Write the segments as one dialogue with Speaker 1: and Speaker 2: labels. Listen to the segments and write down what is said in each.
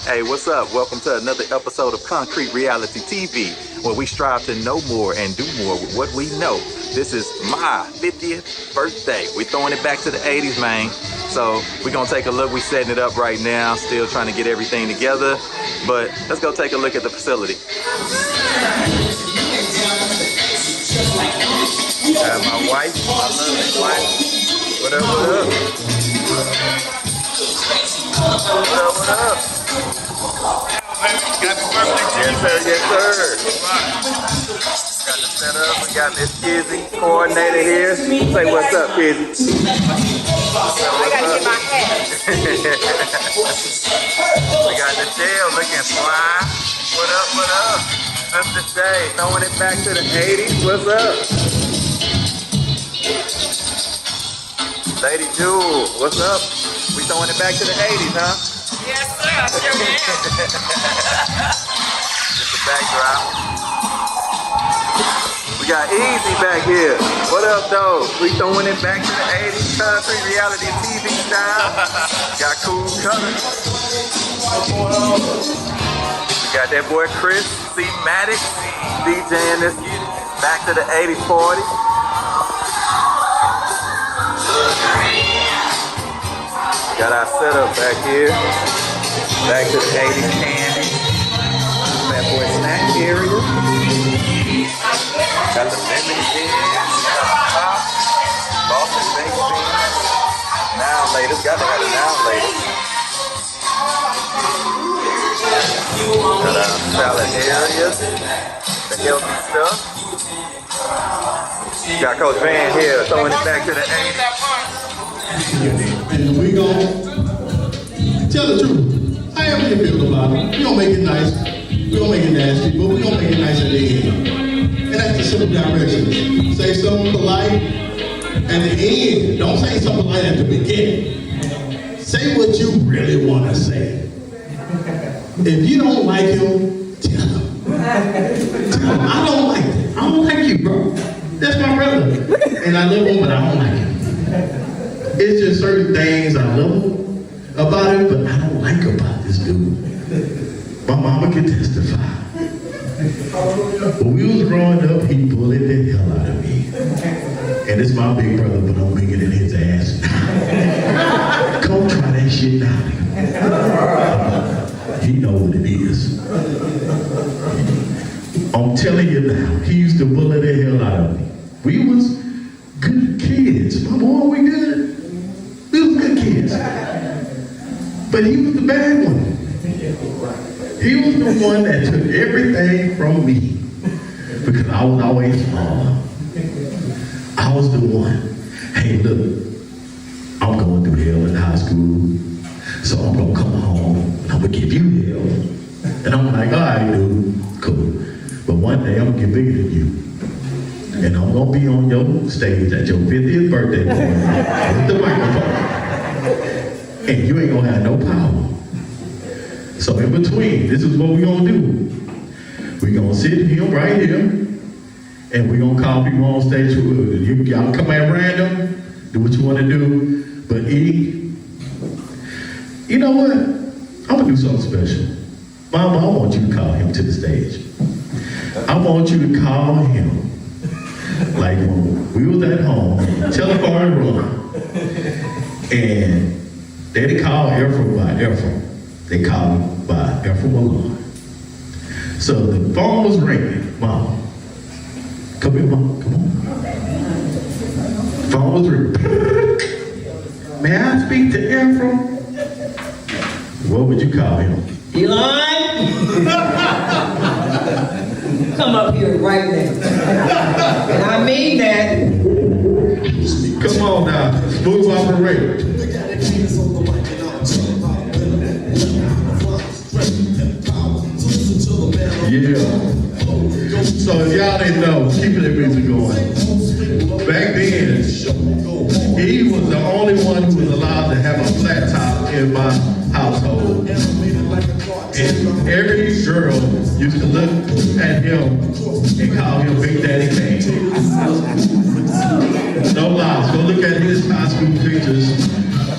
Speaker 1: Hey, what's up? Welcome to another episode of Concrete Reality TV, where we strive to know more and do more with what we know. This is my 50th birthday. We're throwing it back to the 80s, man. So we're gonna take a look. We're setting it up right now, still trying to get everything together. But let's go take a look at the facility. My wife, my lovely wife. What up, what up? What up?
Speaker 2: Happy birthday to you.
Speaker 1: Yes, sir. Got the setup. We got Miss Kizzy, coordinator here. Say what's up, Kizzy.
Speaker 3: I gotta get my hat.
Speaker 1: We got the tail looking fly. What up, what up? Sister Shay, throwing it back to the 80s. What's up? Lady Jewel, what's up? We throwing it back to the 80s, huh?
Speaker 3: Yes, sir. I sure am.
Speaker 1: Just a backdrop. We got Easy back here. What up, though? We throwing it back to the 80s, country reality TV style. Got Cool Colors. We got that boy Chris C. Maddox DJing this back to the 80s party. Got our setup back here. Back to the 80s candy. That boy snack area. Got the lemon beans. Got Boston baked beans. Now latest. Got to have it now latest. Got our salad areas. The healthy stuff. Got Coach Van here throwing it back to the 80s.
Speaker 4: And we gon' tell the truth. However you feel about it, we gon' make it nice. We gon' make it nasty, but we gon' make it nice at the end. And that's the simple directions. Say something polite at the end. Don't say something polite at the beginning. Say what you really want to say. If you don't like him, tell him. Tell him, I don't like that. I don't like you, bro. That's my brother. And I love him, but I don't like him. It's just certain things I love about him, but I don't like about this dude. My mama can testify. When we was growing up, he bullied the hell out of me. And it's my big brother, but I'm bigger than his ass. Come try that shit now. He know what it is. I'm telling you now, he used to bully the hell out of me. We was good kids. My boy, we good. We was good kids. But he was the bad one. He was the one that took everything from me. Because I was always smaller. I was the one. Hey, look, I'm going through hell in high school. So I'm going to come home and I'm going to give you hell. And I'm like, all right, dude, cool. But one day I'm going to get bigger than you. And I'm going to be on your stage at your 50th birthday party with the microphone. And you ain't going to have no power. So in between, this is what we're going to do. We're going to sit him right here, and we're going to call people on stage. Y'all come at random, do what you want to do. But you know what? I'm going to do something special. Mama, I want you to call him to the stage. I want you to call him. Like when we was at home, tell the car to run. And they didn't call Efrem by Efrem. They called him by Efrem alone. So the phone was ringing. Mom, come here, Mom, come on. Phone was ringing. May I speak to Efrem? What would you call him?
Speaker 5: Elon, come up here right now. And I mean that.
Speaker 4: Come on now, smooth operator. Yeah. So if y'all didn't know, keeping the music going. Back then, he was the only one who was allowed to have a flat top in my household. And every girl used to look at him and call him Big Daddy Kane. No lies, go look at his high school pictures.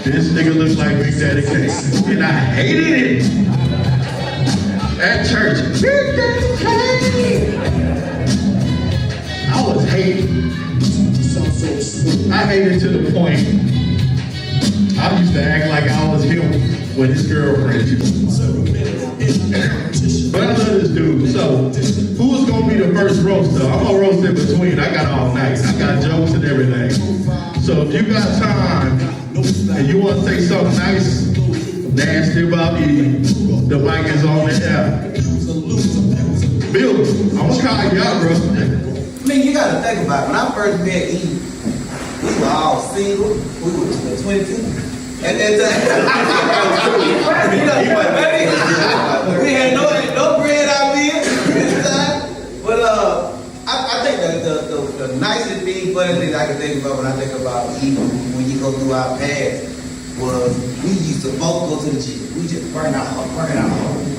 Speaker 4: This nigga looks like Big Daddy Kane. And I hated it. at church. I was hating. I hated to the point I used to act like I was him with his girlfriend. But I love this dude. So, who's gonna be the first roaster? I'm gonna roast in between. I got all night. I got jokes and everything. So if you got time and you want to say something nice, nasty about me, the mic is on the air. Bill, I'm gonna call you out, bro.
Speaker 2: I mean, you gotta think about it. When I first met Eve, we were all single. We were 22. And you know, baby, we had no bread out here. But I think the nicest thing, funny thing I can think about when I think about Eve, when you go through our past, was we used to both go to the gym. We just burn out hard.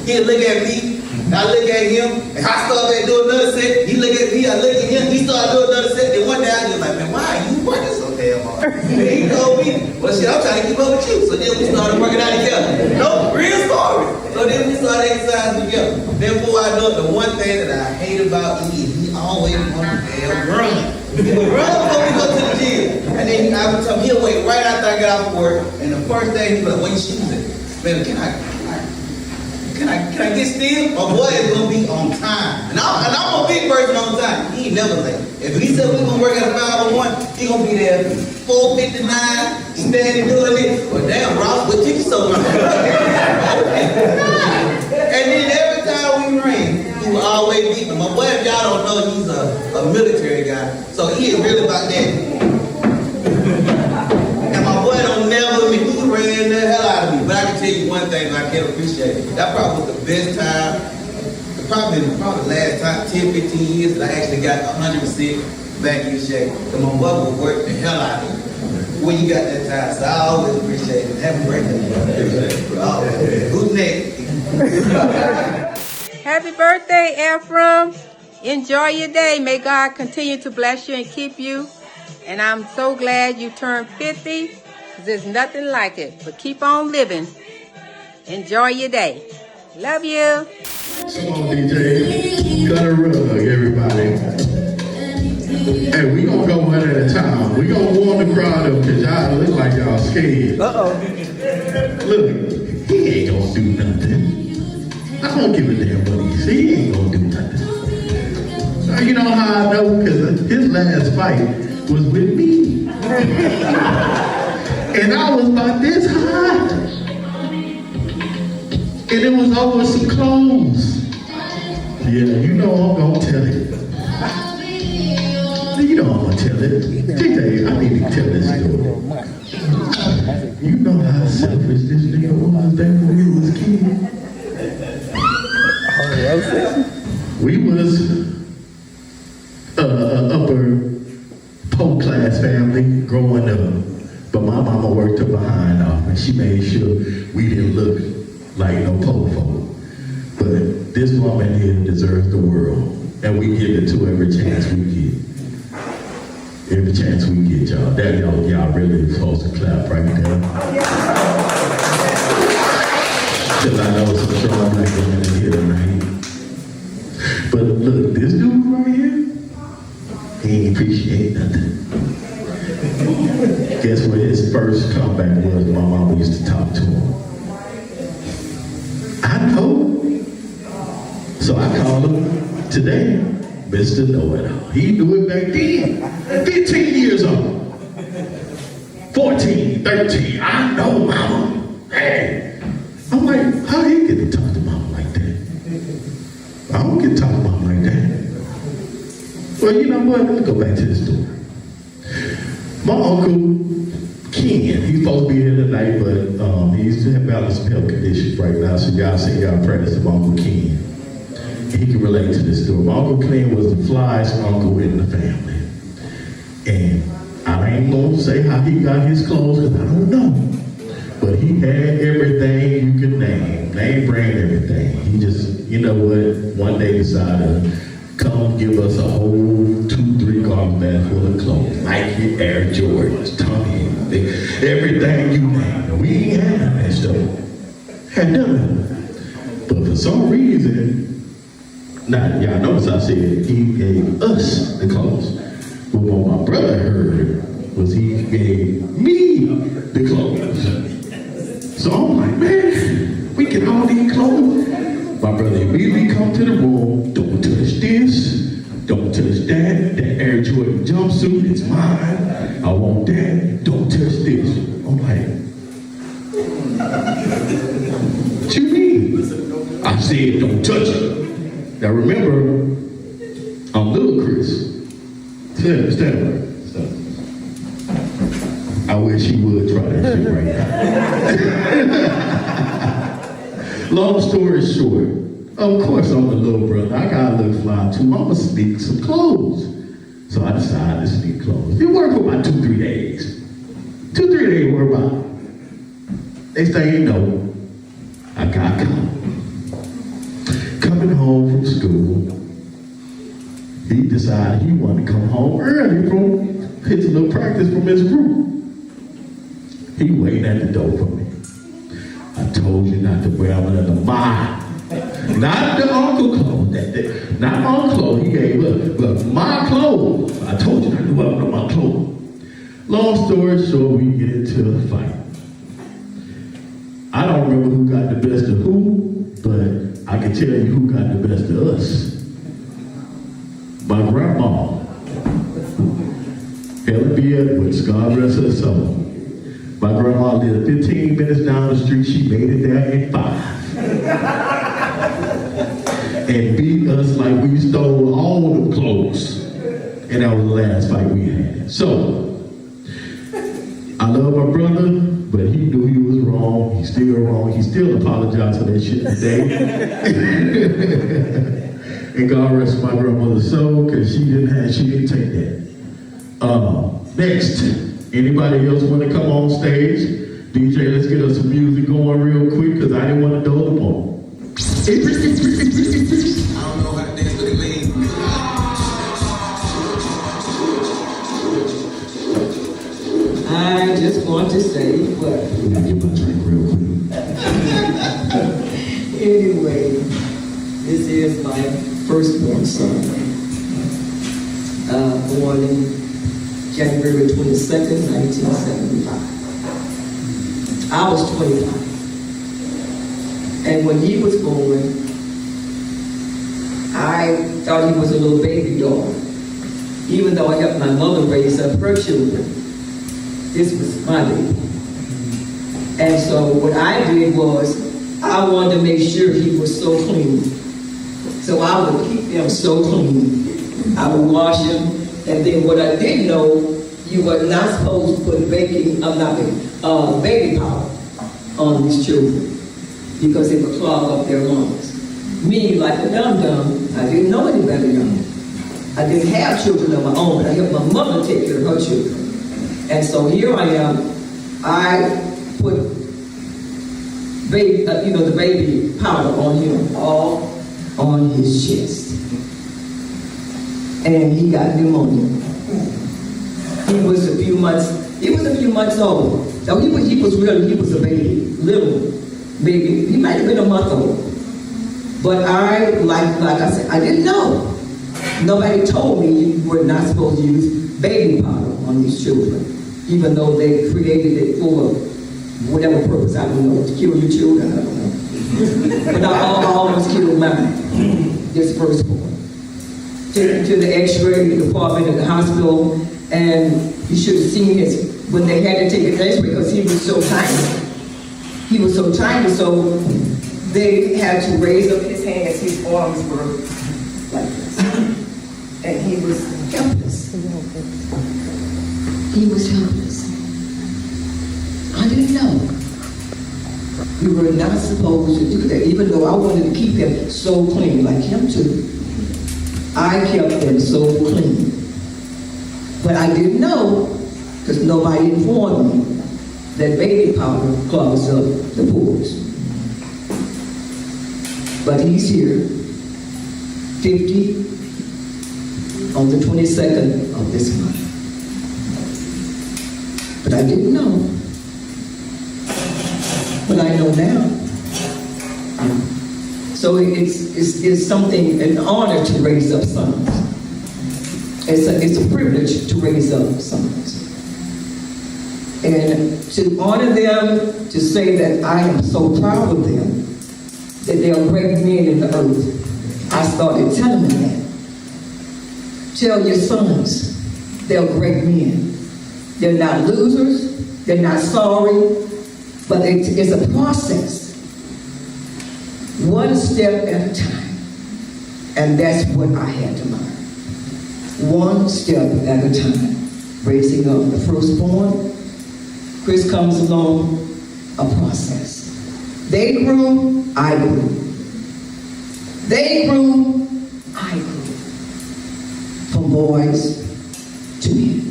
Speaker 2: He'd look at me, I look at him, and I started doing another set. He look at me, I look at him, he started doing another set. Then one day I was like, man, why are you working so damn hard? And he told me, well shit, I'm trying to keep up with you. So then we started working out together. No, real story. So then we started exercising together. Then before I know it, the one thing that I hate about E is he always wanted to damn run. He would run before we go to the gym. And then I would tell him, he'll wait right after I get off work. And the first thing he'd be like, what you shoes at? Man, can I get still? My boy is gonna be on time. And I'm a big person on time. He ain't never late. If he said we're gonna work at 5:01, he gonna be there 4:59, standing doing it. Well damn, Ross, what took you so long? And then every time we ring, he will always beat me. My boy, if y'all don't know, he's a military guy. So he is really about that. And my boy don't never me. He ran the hell out of me. But I can tell you one thing that I can't appreciate. That probably was the best time, probably the last time, 10, 15 years that I actually got 100% back in shape. So my boy would work the hell out of me when you got that time. So I always appreciate it. Have a great day. Who's next?
Speaker 3: Happy birthday, Efrem. Enjoy your day. May God continue to bless you and keep you. And I'm so glad you turned 50, because there's nothing like it. But keep on living. Enjoy your day. Love you.
Speaker 4: Come on, DJ. Cut a rug, everybody. Hey, we gonna go one at a time. We gonna warm the crowd up because y'all look like y'all scared. Look, he ain't gonna do nothing. I don't give a damn what he say. He ain't gonna do nothing. You know how I know? Because his last fight was with me. And I was about this high. And it was over some clothes. Yeah, you know I'm gonna tell it. You know I'm gonna tell it. DJ, I need to tell this story. You know how selfish this nigga was back when we was kids. We was upper poor class family growing up. But my mama worked her behind off and she made sure we didn't look like no poor folk. But this woman here deserves the world. And we give it to every chance we get. Every chance we get, y'all. That y'all really supposed to clap right there. Because I know some strong black women in here tonight. But look, this dude right here, he ain't appreciate nothing. Guess what his first comeback was? My mama used to talk to him. I know. So I called him today, Mr. Know-It-All. He knew it back then. 15 years old. 14, 13. I know, mama. Hey. I'm like, how he get to talk to mama like that? I don't get to talk to mama like that. Well, you know what? Let's go back to the story. My uncle, Ken, he's supposed to be here tonight, but he's having some health conditions right now, so y'all say y'all prayers to Uncle Ken. He can relate to this story. My Uncle Ken was the flyest uncle in the family. And I ain't gonna say how he got his clothes, because I don't know. But he had everything you could name brand everything. He just, you know what, one day decided to come give us a whole 2-3 garment bag full of clothes. Nike, Air Jordans, Tommy, everything you name. We ain't had none of that stuff. Had none of it. But for some reason, now y'all notice I said he gave us the clothes. But what my brother heard was he gave me the clothes. So I'm like, man, we get all these clothes. My brother immediately come to the room, don't touch this, don't touch that Air Jordan jumpsuit is mine, I want that, don't touch this. I'm like, what you mean? I said, don't touch it. Now remember, I'm little Chris. Stand right. I wish he would try that shit right now. Long story short, of course I'm the little brother. I gotta look fly too. I'ma sneak some clothes. So I decided to sneak clothes. It worked for about 2-3 days. 2-3 days were about. Next thing you know, I got caught. Coming home from school, he decided he wanted to come home early from his little practice from his group. He waited at the door for me. I told you not to wear them under not the uncle clothes. Not my clothes he gave up, but my clothes. I told you not to wear them under my clothes. Long story short, we get into a fight. I don't remember who got the best of who, but I can tell you who got the best of us. My grandma, Helen B. Edwards, God rest her soul. My grandma lived 15 minutes down the street. She made it there in 5. And beat us like we stole all the clothes. And that was the last fight we had. So, I love my brother, but he knew he was wrong. He's still wrong. He still apologized for that shit today. And God rest my grandmother's soul, because she didn't take that. Next, anybody else want to come on stage? DJ, let's get us some music going real quick, because I didn't want to doze them all.
Speaker 2: I don't know how to dance, but it lean.
Speaker 5: I just want to say, what?
Speaker 4: Let me get my drink real quick.
Speaker 5: Anyway, this is my firstborn son, born in January 22nd, 1975. I was 25. And when he was born, I thought he was a little baby doll. Even though I helped my mother raise up her children, this was my baby. And so what I did was, I wanted to make sure he was so clean. So I would keep him so clean. I would wash him, and then what I didn't know, you were not supposed to put baby powder on these children, because it would clog up their lungs. Me, like a dum-dum, I didn't know any better, young. I didn't have children of my own, but I helped my mother take care of her children. And so here I am, I put the baby powder on him, all on his chest. And he got pneumonia. He was a few months old. So he was a baby, little baby. He might have been a month old. But like I said, I didn't know. Nobody told me you were not supposed to use baby powder on these children, even though they created it for whatever purpose. I don't know, to kill your children, I don't know. But I almost killed mine, this firstborn. Took him to the x-ray department at the hospital, and you should have seen when they had to take his x-ray, because he was so tiny. He was so tiny, so they had to raise up his hands. His arms were like this. And he was helpless. He was helpless. I didn't know. We were not supposed to do that, even though I wanted to keep him so clean, like him too. I kept him so clean. But I didn't know, because nobody informed me, that baby powder clogs up the pores. But he's here, 50, on the 22nd of this month. But I didn't know. But I know now. So it's something, an honor to raise up sons. It's a privilege to raise up sons. And to honor them, to say that I am so proud of them, that they are great men in the earth. I started telling them that. Tell your sons they're great men. They're not losers, they're not sorry, but it's a process. One step at a time. And that's what I had to learn. One step at a time. Raising up the firstborn. Chris comes along, a process. They grew, I grew. They grew, I grew. From boys to men.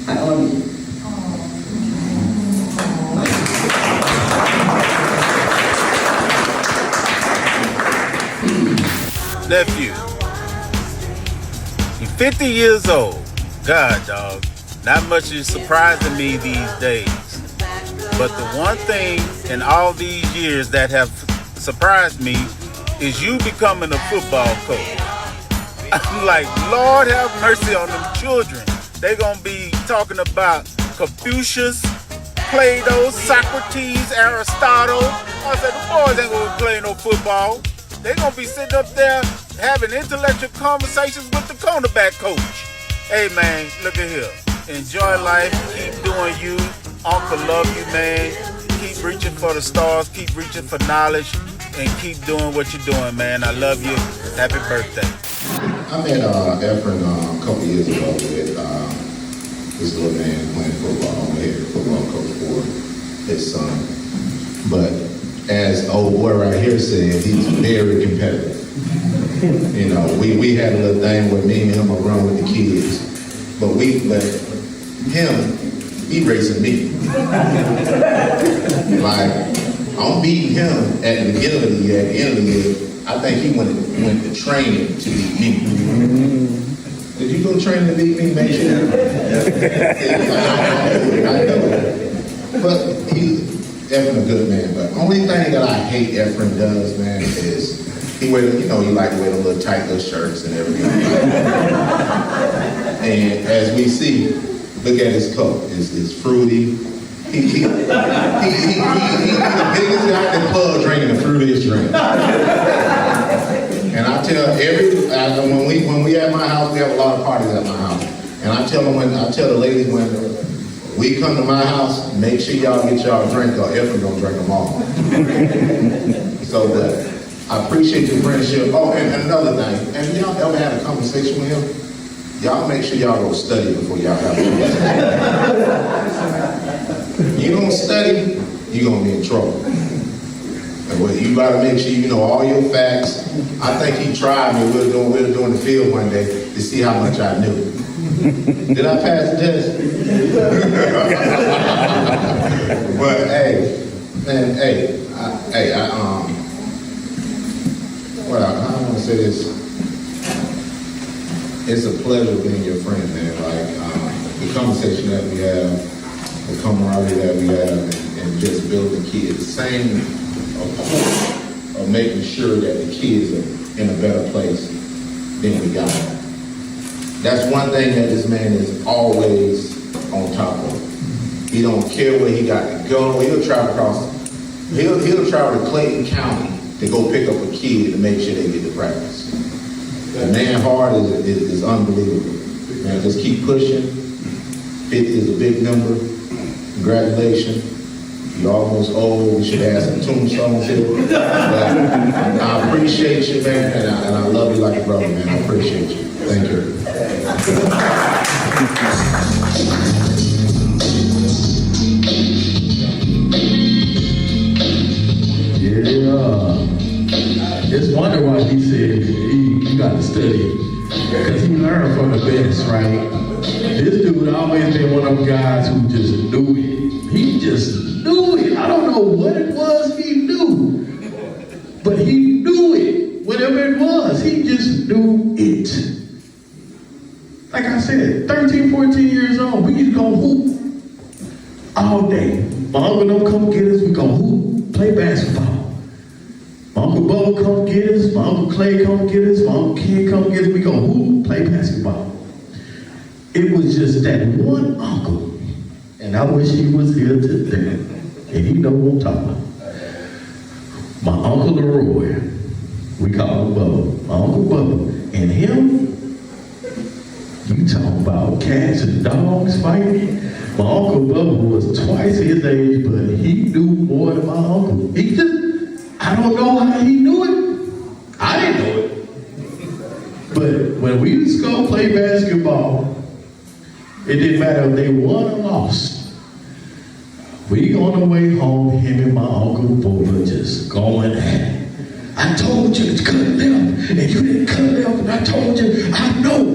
Speaker 5: I honor you.
Speaker 6: Nephew, you're 50 years old. God, dog, not much is surprising me these days. But the one thing in all these years that have surprised me is you becoming a football coach. I'm like, Lord have mercy on them children. They're going to be talking about Confucius, Plato, Socrates, Aristotle. I said, the boys ain't going to play no football. They're going to be sitting up there having intellectual conversations with the cornerback coach. Hey, man, look at here. Enjoy life. Keep doing you. Uncle love you, man. Keep reaching for the stars. Keep reaching for knowledge. And keep doing what you're doing, man. I love you. Happy birthday.
Speaker 4: I met Efrem a couple years ago with this little man playing football. I'm the head football coach for his son. But as old boy right here said, he's very competitive. You know, we had a little thing where me and him would run with the kids. But him, he racing me. Like, I'm beating him at the beginning of the year, at the end of the year. I think he went to training to beat me. Did you go train to beat me, make sure? I know. But he's Efrem a good man. But only thing that I hate Efrem does, man, is he wear, you know, he like to wear the little tight little shirts and everything. And as we see, look at his coat. It's fruity. He's the biggest guy in the club drinking the fruitiest drink. And I tell when we at my house, we have a lot of parties at my house. And I tell the ladies when we come to my house, make sure y'all get y'all a drink, or Efrem don't drink them all. So I appreciate your friendship. Oh, and another thing, and y'all ever had a conversation with him? Y'all make sure y'all go study before y'all have a conversation. You don't study, you're gonna be in trouble. And you gotta make sure you know all your facts. I think he tried me. We were doing the field one day to see how much I knew. Did I pass the test? But hey, man, I want to say this. It's a pleasure being your friend, man. Like the conversation that we have, the camaraderie that we have, and just building kids. The same approach of making sure that the kids are in a better place than we got them. That's one thing that this man is always on top of. He don't care where he got to go. He'll travel to Clayton County to go pick up a kid to make sure they get to practice. The man heart is unbelievable. Man, just keep pushing. 50 is a big number. Congratulations. You're almost old. We should have some tombstones here. But I appreciate you, man, and I love you like a brother, man. I appreciate you. Thank you. Yeah. It's wonder why he said you got to study. Because he learned from the best, right? This dude always been one of them guys who just knew it. He just knew it. I don't know what it was he knew. But he knew it. Whatever it was, he just knew it. Like I said, 13, 14 years old, we used to go hoop all day. My uncle don't come get us, we go hoop, play basketball. My uncle Bubba come get us, my Uncle Clay come get us, my Uncle Ken come get us. We go hoop, play basketball. It was just that one uncle, and I wish he was here today, and he know what I'm talking about. My Uncle Leroy, we call him Bubba, my Uncle Bubba, and him, you talking about cats and dogs fighting? My Uncle Bubba was twice his age, but he knew more than my uncle. He just, I don't know how he knew it. I didn't know it. But when we used to go play basketball, it didn't matter if they won or lost. We on the way home, him and my Uncle Bubba just going at it. I told you to cut left, and you didn't cut left, and I told you, I know.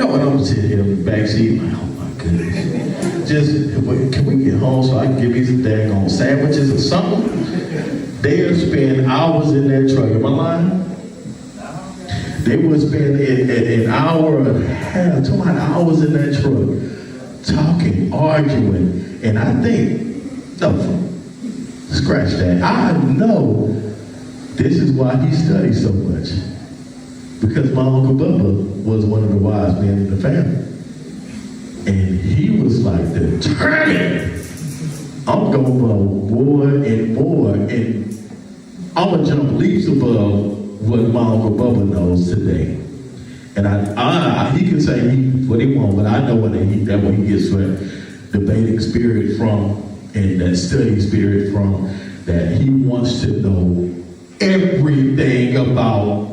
Speaker 4: And I'm sitting here in the backseat, like, oh my goodness. Just, can we get home so I can get me some daggone sandwiches or something? They'll spend hours in that truck. Am I lying? They would spend an hour and a half, 2 hours in that truck, talking, arguing, and I think, no, scratch that. I know this is why he studied so much. Because my Uncle Bubba was one of the wise men in the family. And he was like determined. I'm going to go more and more, and I'm going to jump leaps above what my Uncle Bubba knows today. And he can say what he wants, but I know where he gets that debating spirit from and that study spirit from, that he wants to know everything about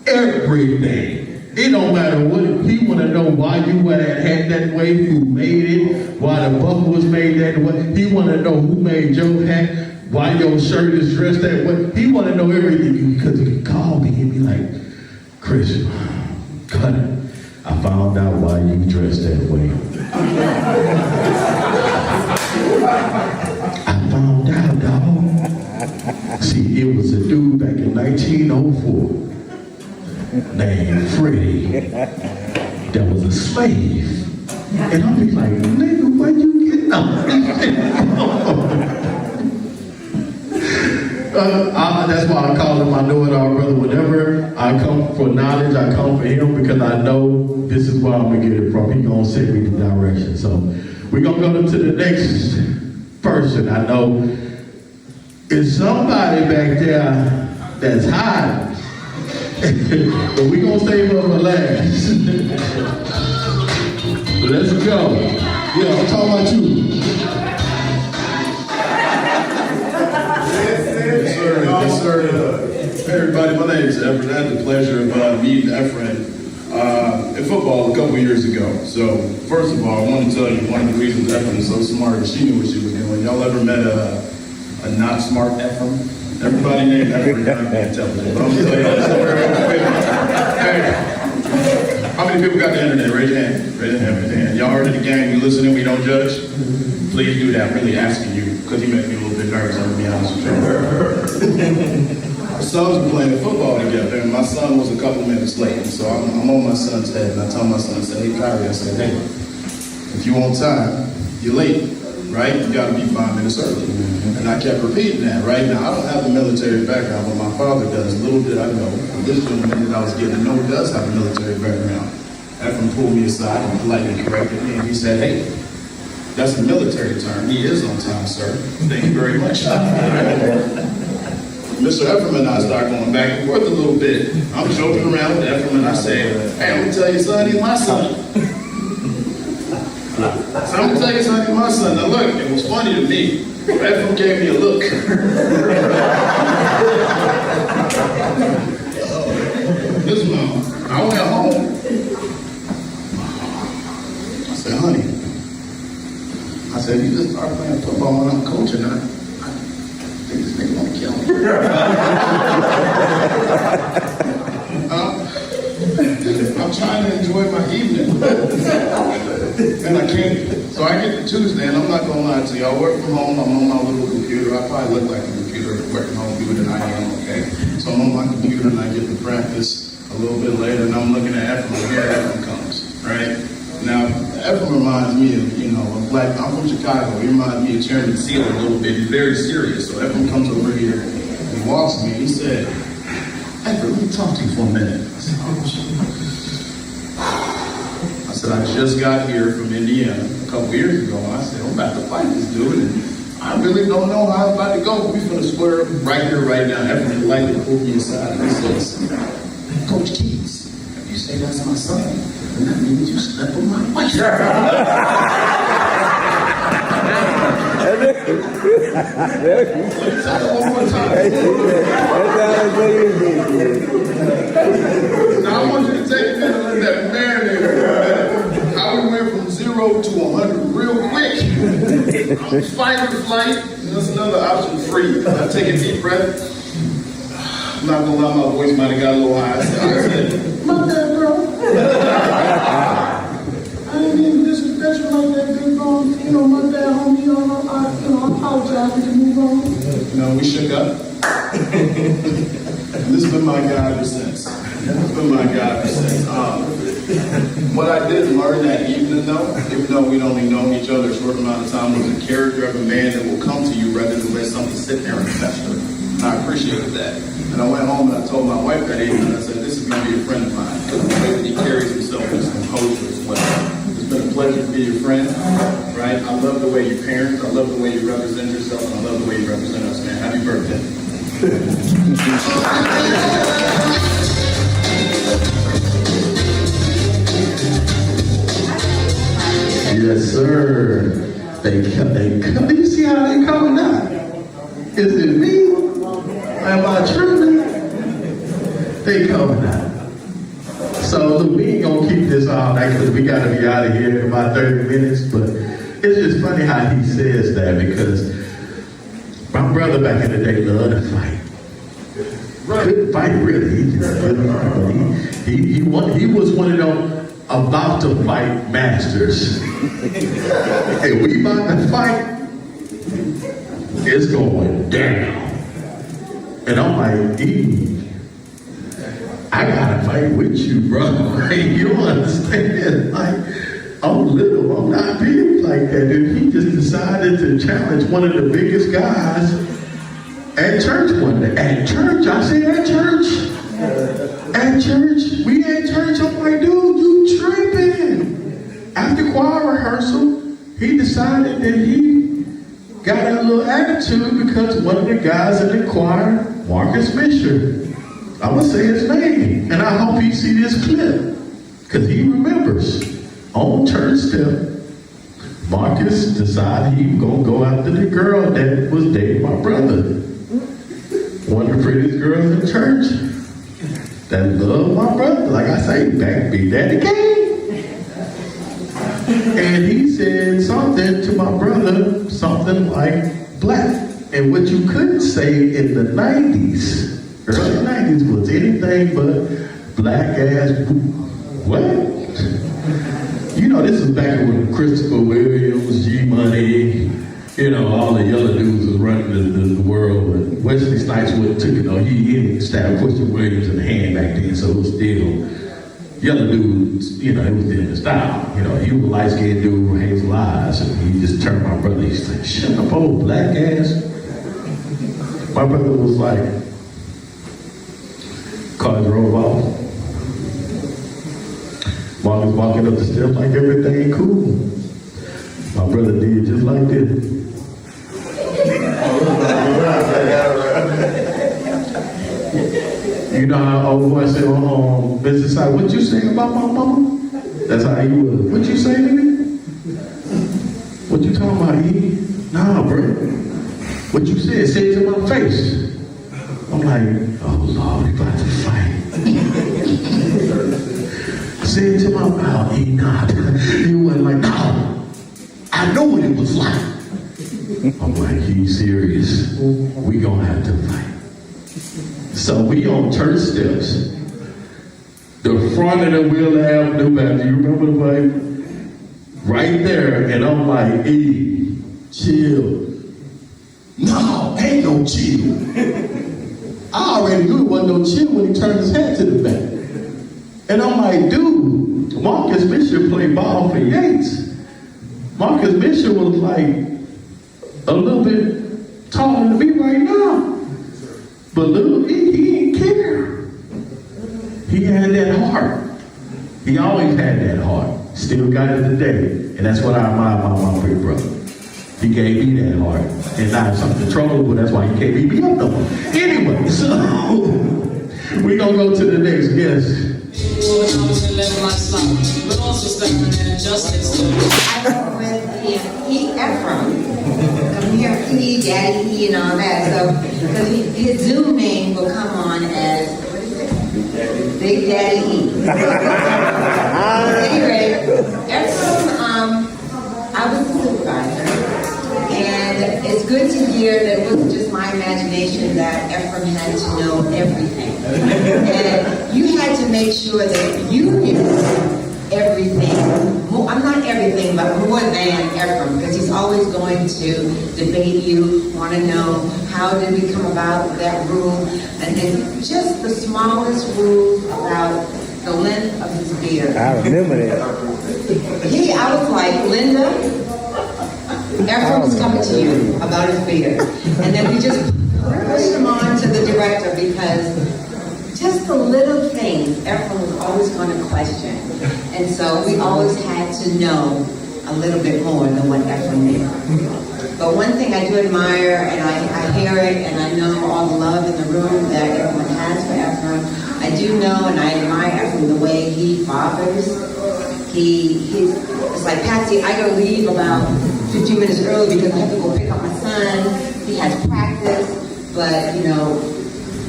Speaker 4: everything. It don't matter what, he want to know why you wear that hat that way, who made it, why the buckle was made that way. He want to know who made your hat, why your shirt is dressed that way. He want to know everything, because he can call me and be like, Chris, cut it. I found out why you dressed that way. I found out, dog. See, it was a dude back in 1904 named Freddie that was a slave. And I'll be like, nigga, why you getting up? That's why I call him, I know it, our brother. Whenever I come for knowledge, I come for him, because I know this is where I'm going to get it from. He's going to send me the direction. So we're going to go to the next person. I know it's somebody back there that's hiding. But we're going to save her for last. Let's go. Yeah, I'm talking about you.
Speaker 7: Yes, sir. Hey, everybody, my name is Efrem. I had the pleasure of meeting Efrem in football a couple years ago. So, first of all, I want to tell you one of the reasons Efrem is so smart is she knew what she was doing. Y'all ever met a not smart Efrem? Everybody named Efrem not being intelligent. But I'm going to tell y'all the story real quick. Hey, how many people got the internet? Raise your hand. Raise your hand. Y'all heard of the game? You listening? We don't judge? Please do that. I'm really asking you, because you make me a little bit nervous, I'm going to be honest with you. Our sons were playing football together, and my son was a couple minutes late. And so I'm on my son's head, and I tell my son, I said, hey, Kyrie, I said, hey, if you on time, you're late, right? You got to be 5 minutes early. And I kept repeating that, right? Now, I don't have a military background, but my father does. Little did I know, this gentleman that I was getting to know does have a military background. Efrem pulled me aside and politely corrected me, and he said, hey, that's a military term. He is on time, sir. Thank you very much. Mr. Efrem and I start going back and forth a little bit. I'm joking around with Efrem and I say, hey, I'm going to tell you, son, he's my son. So I'm going to tell you, son, he's my son. Now look, it was funny to me. Efrem gave me a look. This mom, I went home. I said, honey, I said, you just start playing football when I'm coaching. I think this nigga gonna kill me. I'm trying to enjoy my evening. And I can't. So I get to Tuesday, and I'm not gonna lie to you. I work from home, I'm on my little computer. I probably look like a computer working home computer than I am, okay? So I'm on my computer and I get to practice a little bit later, and I'm looking at Efrem, and here Efrem comes, right? Now, Efrem reminds me of, I'm from Chicago. He reminds me of Chairman Sealer a little bit. He's very serious. So Efrem comes over here, He walks to me, he said, Efrem, let me talk to you for a minute. I said, I just got here from Indiana a couple years ago. And I said, I'm about to fight this dude. And I really don't know how I'm about to go. We're going to square up right here, right now. Efrem lightly pulled me aside and he says, Coach Keys, if you say that's my son, then that means you slept with my wife. One more time. Now I want you to take a minute and let that marinate. How we went from 0 to 100 real quick. Fight or flight. That's another option, free. I take a deep breath. I'm not gonna lie, my voice might have got a little high. I said, my bad, bro. I didn't even disrespect you like that, big bro. You know, my bad, homie. I apologize. We can move on. We shook up. This has been my guy ever since. What I did learn that evening, though, even though we'd only known each other a short amount of time, was the character of a man that will come to you rather than let something sit there and fester. And I appreciated that. And I went home and I told my wife that evening, and I said, this is going to be a friend of mine, because the way that he carries himself is composure as well. It's been a pleasure to be your friend, right? I love the way you parent, I love the way you represent yourself, and I love the way you represent us, man. Happy birthday.
Speaker 4: Yes, sir. They come. You see how they coming out? Is it me? Am I tripping? They coming out. So look, we ain't gonna keep this all night because we gotta be out of here in about 30 minutes. But it's just funny how he says that, because my brother back in the day loved to fight. Couldn't fight really. He was one of them about to fight masters. Hey, we about to fight. It's going down. And I'm like, I gotta fight with you, bro. You don't understand. Like, I'm little, I'm not big like that, dude. He just decided to challenge one of the biggest guys at church one day. At church? I said at church. At church? We at church. I'm like, dude, you tripping. After choir rehearsal, he decided that he got a little attitude because one of the guys in the choir, Marcus Fisher, I'm going to say his name, and I hope he see this clip, because he remembers. On church step, Marcus decided he was going to go after the girl that was dating my brother. One of the prettiest girls in church that loved my brother. Like I say, back big daddy game. And he said something to my brother, something like black. And what you couldn't say in the 90s, early 90s, was anything but black ass, what? You know, this was back when Christopher Williams, G-Money, you know, all the yellow dudes was running the world. But Wesley Snipes took it, he didn't stab Christopher Williams in the hand back then, so it was still yellow dudes, it was in the style. He was a light-skinned dude with hazel eyes, and he just turned my brother, he said, shut up, old black ass. My brother was like, car drove off. Mom was walking up the steps like everything cool. My brother did just like this. You know how old boy said, business side, what you saying about my mama? That's how he was. What you say to me? What you talking about, E? Nah, bro. What you said, say it to my face. I'm like, oh Lord, we about to fight. Say it to my mouth, he not. He wasn't like, no, I know what it was like. I'm like, he's serious. We gonna have to fight. So we on church steps. The front of the Wheel Avenue back, do you remember the way? Right there, and I'm like, E, chill. No, ain't no chill. I already knew it wasn't no chill when he turned his head to the back. And I'm like, dude, Marcus Bishop played ball for Yates. Marcus Bishop was like a little bit taller than me right now. But little, he didn't care. He had that heart. He always had that heart. Still got it today. And that's what I admire about my big brother. He gave me that heart. And now it's something trouble, but that's why he can't beat me up no more. Anyway, so we're going to go to the next guest.
Speaker 8: I work with Efrem. Come here, Daddy, and all that. So, because his Zoom name will come on as, what is it? Big Daddy E. Anyway, Efrem, I was a supervisor, and it's good to hear that it wasn't just my imagination that Efrem had to know everything. And you had to make sure that you knew everything. I'm not everything, but more than Efrem, because he's always going to debate you, want to know how did we come about that rule, and then just the smallest rules about the length of his beard.
Speaker 9: I remember that.
Speaker 8: I was like, Linda, Efrem's coming to you about his beard. And then we just pushed him on to the director because just the little things Efrem was always going to question. And so we always had to know a little bit more than what Efrem knew. But one thing I do admire, and I hear it, and I know all the love in the room that everyone has for Efrem. I do know and I admire Efrem the way he fathers. It's like, Patsy, I gotta leave about 15 minutes early because I have to go pick up my son. He has practice, but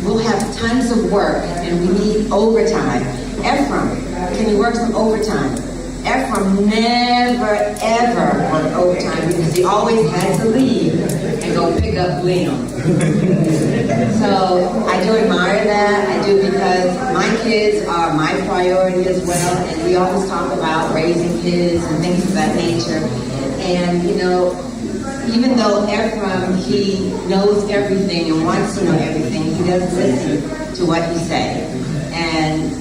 Speaker 8: we'll have tons of work and we need overtime. Efrem, can you work some overtime? Efrem never ever worked overtime because he always had to leave and go pick up Liam. So I do admire that. I do because my kids are my priority as well, and we always talk about raising kids and things of that nature. And even though Efrem, he knows everything and wants to know everything, he doesn't listen to what you say. And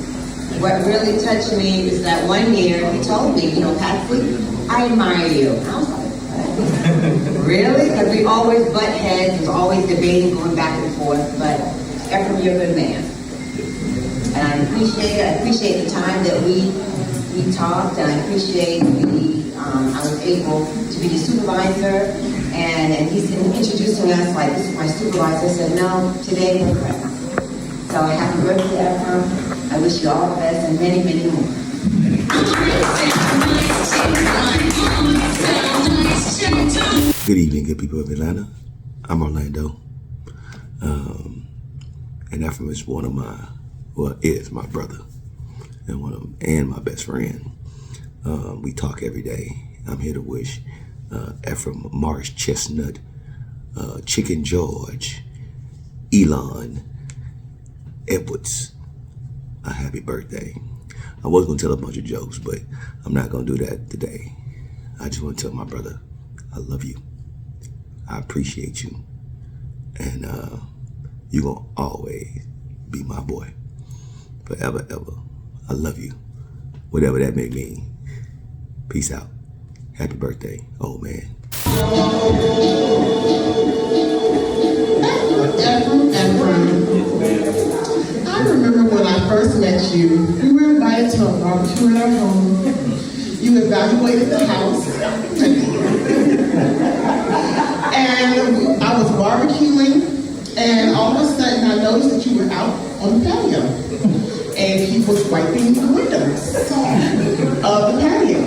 Speaker 8: what really touched me is that one year he told me, Patsy, I admire you. I was like, what? Really? Because we always butt heads, there's always debating, going back and forth, but Efrem, you're a good man. And I appreciate it. I appreciate the time that we talked, and I appreciate I was able to be the supervisor, and he's introducing us like, this is my supervisor. I said, no, today we're friends. So happy birthday, Efrem. I wish you all the best and many, many more.
Speaker 10: Good evening, good people of Atlanta. I'm Orlando. And Efrem is is my brother and my best friend. We talk every day. I'm here to wish Efrem, Morris Chestnut, Chicken George, Elon Edwards a happy birthday. I was going to tell a bunch of jokes, but I'm not going to do that today. I just want to tell my brother, I love you. I appreciate you. And you're going to always be my boy. Forever, ever. I love you. Whatever that may mean. Peace out. Happy birthday, old man.
Speaker 11: I remember when I first met you, we were invited to a barbecue at our home. You evaluated the house. And I was barbecuing, and all of a sudden I noticed that you were out on the patio. And he was wiping the windows of the patio.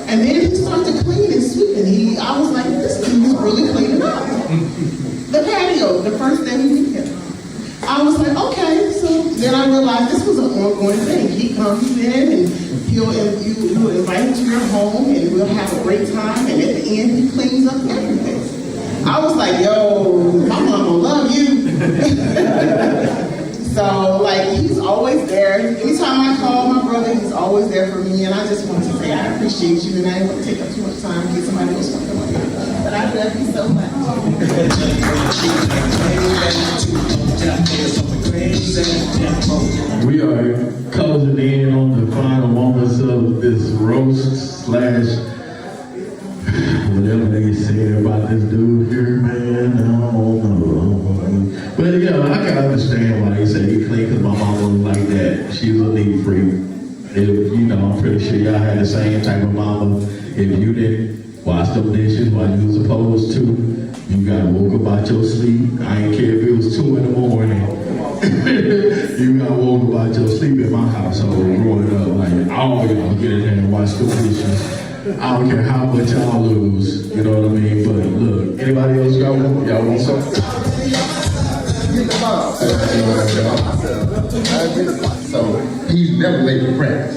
Speaker 11: And then he started to clean and sweep, and I was like, this dude is really cleaning up the patio the first day we met him. I was like, okay, so then I realized this was an ongoing thing. He comes in and you'll invite him to your home and we'll have a great time, and at the end he cleans up everything. I was like, yo, my mama love you. So like, he's always there. Anytime I call my brother, he's always there for me, and I just want to say I appreciate you, and I ain't going to take up too much time in case somebody else wants to come up. But I love you so much.
Speaker 4: We are closing in on the final moments of this roast / whatever they said about this dude here, man. I don't know. But you know, I can understand why they say he clean because my mama was like that. She was a neat freak. If, you know, I'm pretty sure y'all had the same type of mama. If you didn't wash them dishes while you were supposed to, you got woke up out your sleep. I ain't care if it was 2 in the morning. You got woke up out your sleep in my household growing up. Like, all y'all get in there and wash the dishes. I don't care how much y'all lose. You know what I mean? But look, anybody else y'all want something?
Speaker 9: So he's never late for practice.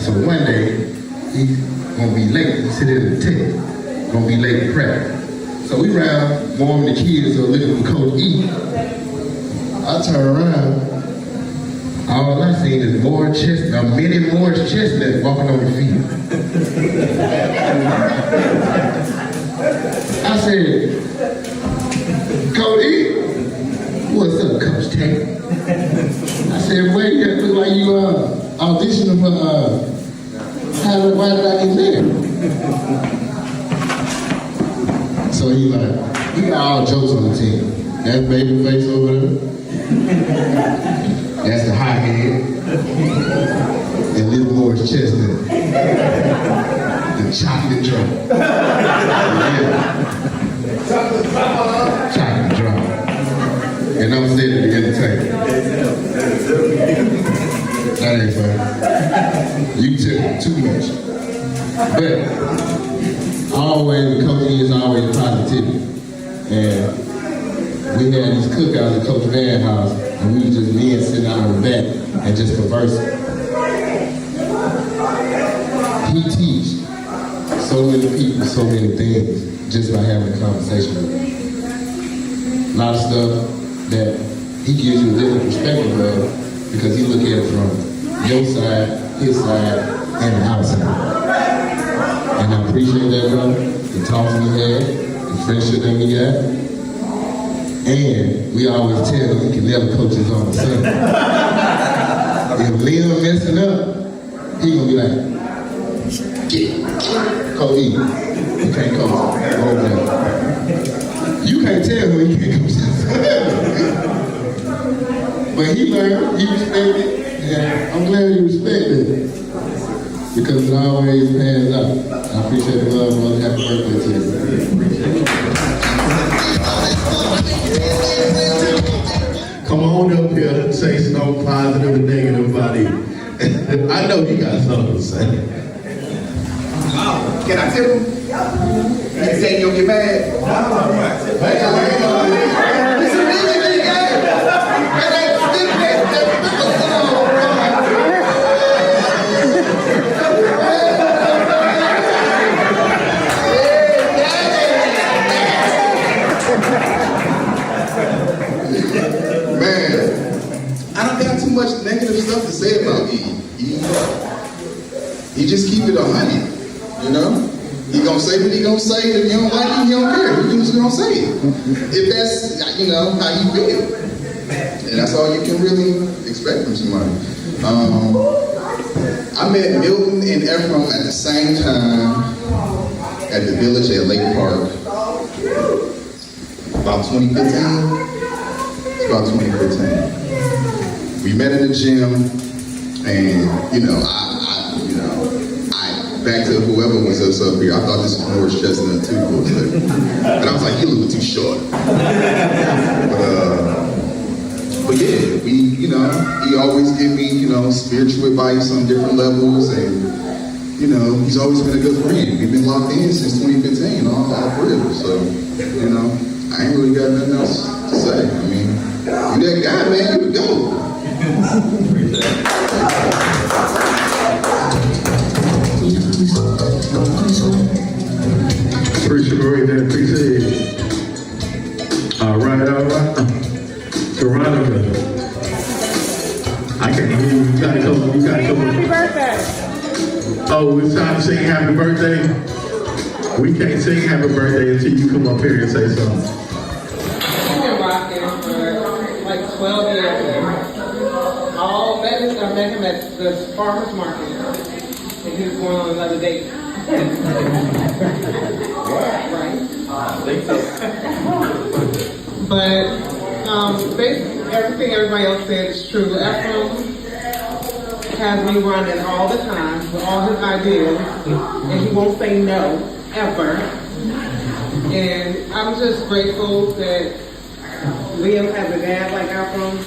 Speaker 9: So one day he's gonna be late. He sit in the tent, gonna be late for practice. So we round warming the kids up looking for Coach E. I turn around, all I seen is mini Morris Chestnut walking on the field. I said, Coach E, what's up, Coach Tate? I said, wait, you look like you auditioning for Why Did I Get Married? So he like, we got all jokes on the team. That's Babyface over there. That's the hothead. And little Morris Chestnut. The chocolate drop. Yeah. Chocolate drop. And I'm sitting at the entertainment. That ain't funny. You took too much. But always, the Coach E is always positivity. And we had these cookouts at Coach Van's house, and we was just men sitting out on the back and just conversing. He teaches so many people so many things just by having a conversation with him. A lot of stuff that he gives you a different perspective of because he look at it from your side, his side, and the outside. And I appreciate that, brother, the talks we had, the friendship that we got. And we always tell him he can never coach his own son. If Liam messing up, he gonna be like, get Coach E, you can't coach him. You can't tell him he can't coach his son. But he learned, he respected, and I'm glad he respected it. Because it always pans out. I appreciate the love, brother. Happy birthday to you.
Speaker 4: Come on up here and say something positive and negative about it. I know you got something to say.
Speaker 2: Can I tip him? You say you'll get mad?
Speaker 7: Much negative stuff to say about E. He just keep it 100, you know? He gonna say what he gonna say. If you don't like it, he don't care. He just gonna say it. If that's, you know, how you feel. And that's all you can really expect from somebody. I met Milton and Efrem at the same time at the Village at Lake Park. About 2015. It's about 2015. We met in the gym, and you know, I back to whoever was us up here. I thought this was Morris Chestnut too, but I was like, you look too short. But yeah, you know, he always give me, you know, spiritual advice on different levels, and you know, he's always been a good friend. We've been locked in since 2015, all real. So, you know, I ain't really got nothing else to say. I mean, you that guy, man, you the GOAT.
Speaker 4: Appreciate that, appreciate it. All right. Veronica. I can't hear you. You gotta come.
Speaker 12: Happy birthday.
Speaker 4: Oh, it's time to sing happy birthday. We can't sing happy birthday until you come up here and say something.
Speaker 12: I've been rocking for like 12 years now. I met him at the farmer's market, and he was going on another date. Right? But Basically, everything everybody else said is true. Efrem has me running all the time with all his ideas, and he won't say no, ever. And I'm just grateful that Liam has a dad like Efrem.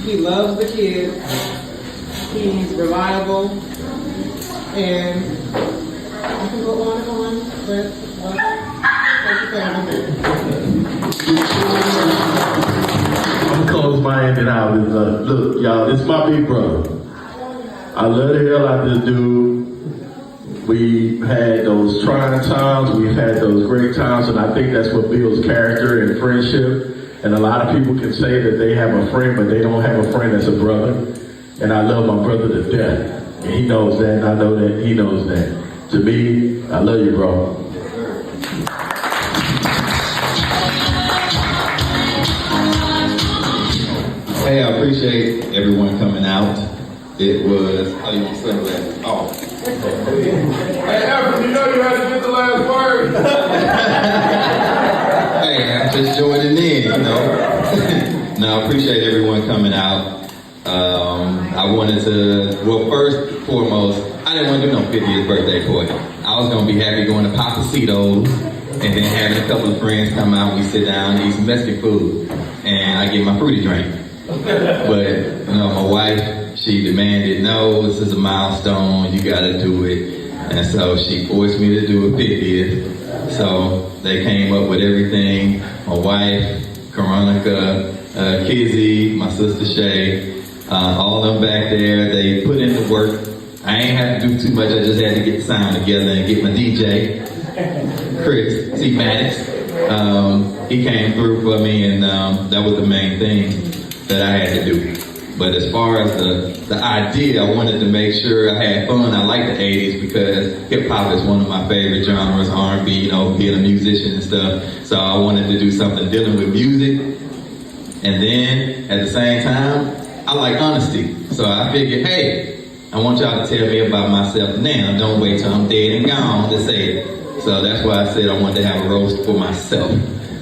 Speaker 12: He loves the kids. He's reliable. And I can go on and on, but thank you for having me.
Speaker 4: I'm gonna close my ending out with look, y'all, this is my big brother. I love the hell out of this dude. We had those trying times, we've had those great times, and I think that's what builds character and friendship. And a lot of people can say that they have a friend, but they don't have a friend that's a brother. And I love my brother to death. And he knows that, and I know that he knows that. To me, I love you, bro.
Speaker 13: Hey, I appreciate everyone coming out. It was, how you want to say that? Oh.
Speaker 7: Hey, Efrem, you know you had to get the last word.
Speaker 13: Hey, I'm just joining in, you know. No, I appreciate everyone coming out. I wanted to, well, first and foremost, I didn't want to do no 50th birthday party. I was going to be happy going to Papacitos and then having a couple of friends come out, we sit down and eat some Mexican food, and I get my fruity drink. But, you know, my wife, she demanded, no, this is a milestone, you gotta do it. And so she forced me to do a 50th. So they came up with everything. My wife, Karonica, Kizzy, my sister Shay, all of them back there, they put in the work. I ain't have to do too much, I just had to get the sound together and get my DJ, Chris C. Maddox. He came through for me, and that was the main thing that I had to do. But as far as the idea, I wanted to make sure I had fun. I like the 80s because hip hop is one of my favorite genres, R&B, you know, being a musician and stuff. So I wanted to do something dealing with music. And then at the same time, I like honesty. So I figured, hey, I want y'all to tell me about myself now. Don't wait till I'm dead and gone to say it. So that's why I said I wanted to have a roast for myself.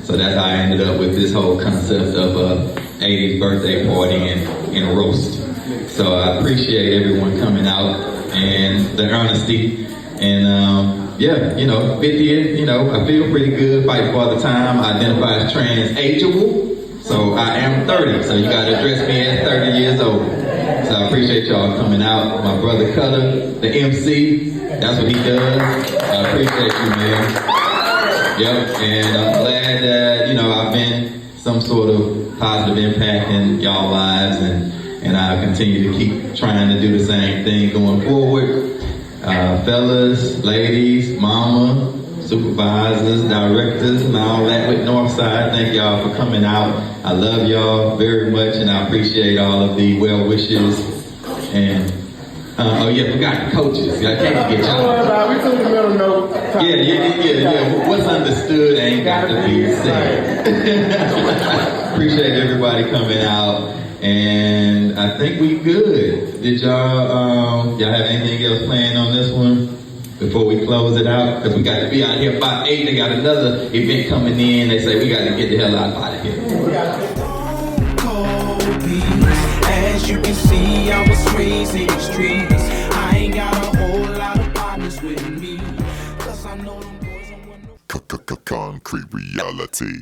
Speaker 13: So that's how I ended up with this whole concept of a 80s birthday party and a roast. So I appreciate everyone coming out and the honesty. And yeah, you know, 50th, you know, I feel pretty good, fighting for the time. I identify as trans-ageable. So I am 30, so you gotta address me as 30 years old. So I appreciate y'all coming out. My brother Cutter, the MC, that's what he does. I appreciate you, man. Yep, and I'm glad that, you know, I've been some sort of positive impact in y'all lives, and I continue to keep trying to do the same thing going forward. Fellas, ladies, mama, supervisors, directors, and all that with Northside, thank y'all for coming out. I love y'all very much, and I appreciate all of the well wishes. And oh yeah, forgot the coaches. I can't forget y'all.
Speaker 7: We took the middle note.
Speaker 13: Yeah. What's understood ain't got to be said. Appreciate everybody coming out, and I think we good. Did y'all have anything else planned on this one before we close it out? Because we got to be out here by 8. They got another event coming in. They say we got to get the hell out of here.
Speaker 14: As you can see, I was raised in the streets. I ain't got a whole lot of partners with me. 'Cause I know them boys. Concrete reality.